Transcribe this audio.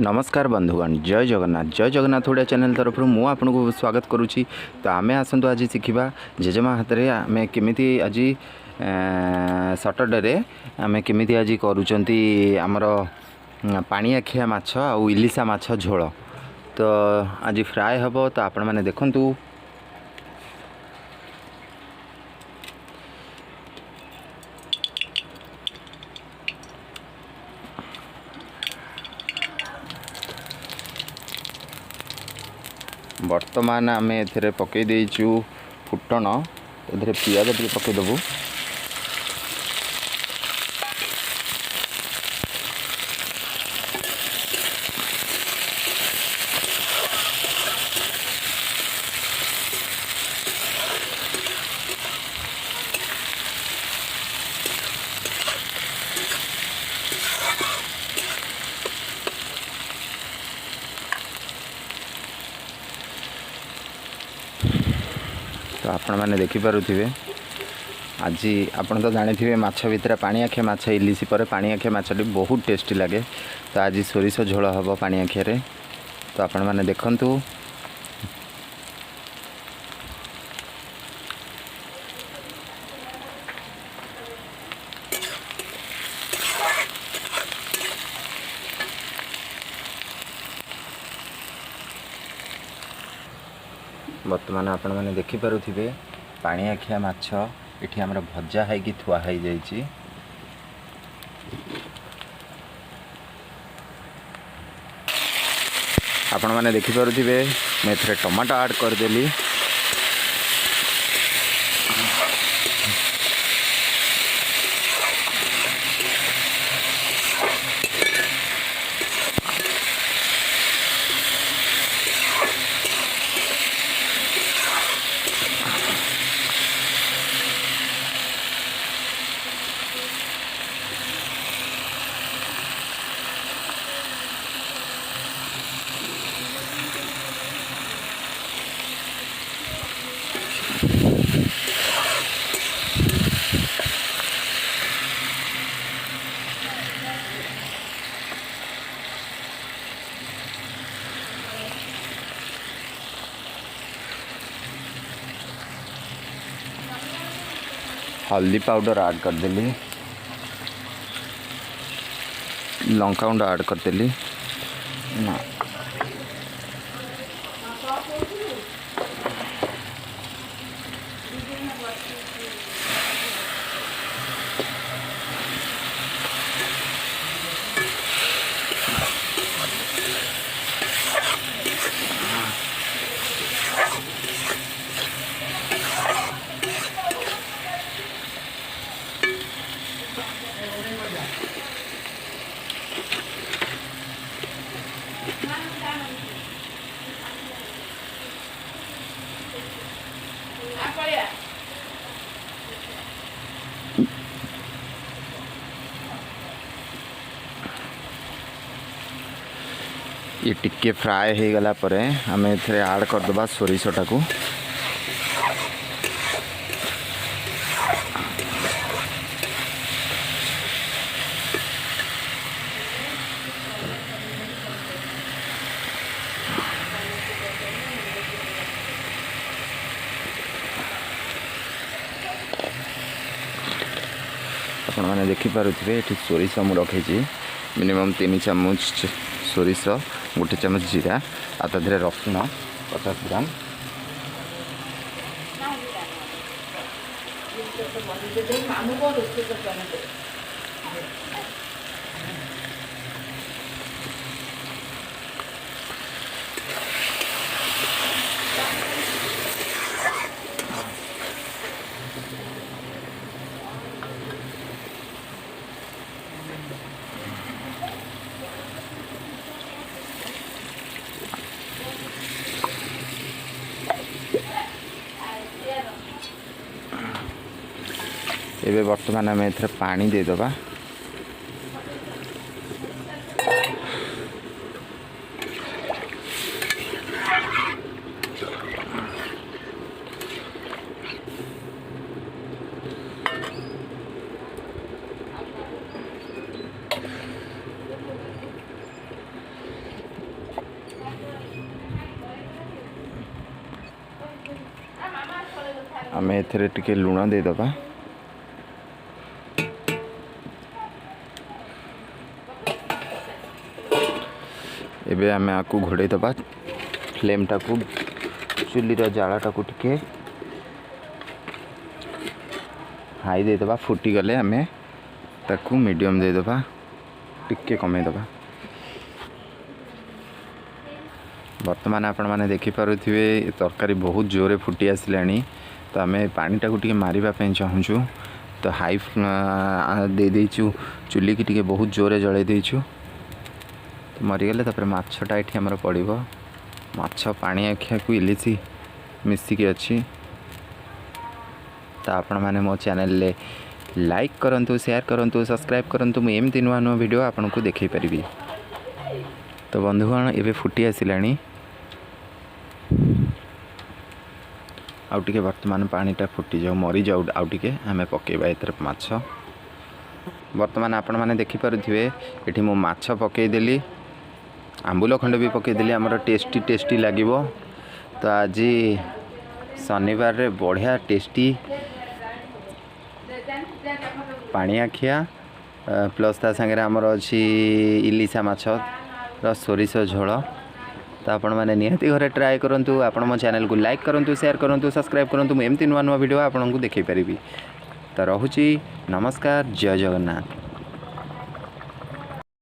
नमस्कार बंधुगण जय जगन्नाथ ओडिया चैनल तरफ मु आपको स्वागत करुच्ची। तो आमे आसतु आज शिखा जेजेमा हाथ में आम केमी आज सटरडे आम केमी आज करुँच आमर पानी आखिया माछ आउ इलिशा माछ झोल। तो आज फ्राए हम तो आपण मैंने देखु बर्तमान आम ए पकई देचु फुटण ए पियाज टे पकईदेबू। तो आपण मैंने देखिपे आज आपण तो जानी थे माछ भितर पानी आखिया माछ इलिशी पर पानी आखिया माछटी बहुत टेस्टी लगे। तो आज सोरिष झोल हम पानी आखिया। तो आपण मैंने देखंतु बर्तमान आपण मैंने देखिपे पानी आखिया माछ ये आमर भजा है थुआ है जाइए। आपण मैंने देखिपे मैं टमाटो ऐड करदेली। हल्दी पाउडर ऐड करदेली, लंका गुंड ऐड करदेली ना ये टिके फ्राए हो गला पर आम ए ऐड करदे सोरिषटा को। आपण मैंने देखिपे ये सोरिष मुझे रखी मिनिमम 3 चामच सोरिष, गोटे चामच जीरा आ ताधे रसुण 50 ग्राम। एबे वर्तमान आम ए पानी देदबा। आम ए लुण देदबा एबे आम आपको घोड़े दबा फ्लेम टाकू चुलीर जालाटा को टिके हाई देदबा फुटी गले आम ताकू मीडियम देदबा टिके कमे दबा। वर्तमान आपण मैंने देखिपे तरकारी बहुत जोरे फुटी आसलानी तो आम पानीटा को टिके मारिबा चाहूँ तो हाई दे देचु चुली की टिके बहुत जोरे जड़े देचु तो मरीगले तापर माछटा ये आमर पड़ो माछ पानी आखिया को इलिसी मिसिकी अच्छी तो आपण मैंने मो चैनल ले लाइक करंतु शेयर करंतु सब्सक्राइब करंतु मुझे एमती नुआ नुआ वीडियो आपन को देखई परिबी। तो बंधुगण एबे फुटी आसिलानी आउ टिके वर्तमान पानीटा फुटी जाऊ मरी जाऊ आउ टिके आमे पकेबा एतर माछ। वर्तमान आपण मैंने देखिपे ये मो माछ पकई देली आंबुल खंड भी पकईदेली आमर टेस्टी टेस्टी लगे। तो आज शनिवार रे बढ़िया टेस्टी पानिआखिया प्लस ता संगे आमर अच्छी इलिशा माछ सोरिष झोल। तो आपण मैंने निहाती घरे ट्राए करूँ आपण मो चैनल को लाइक करूँ शेयर करूँ सब्सक्राइब करूँ एमती नुआ नुआ वीडियो आपन को देखई पारिबी। तो रहुची नमस्कार जय जगन्नाथ।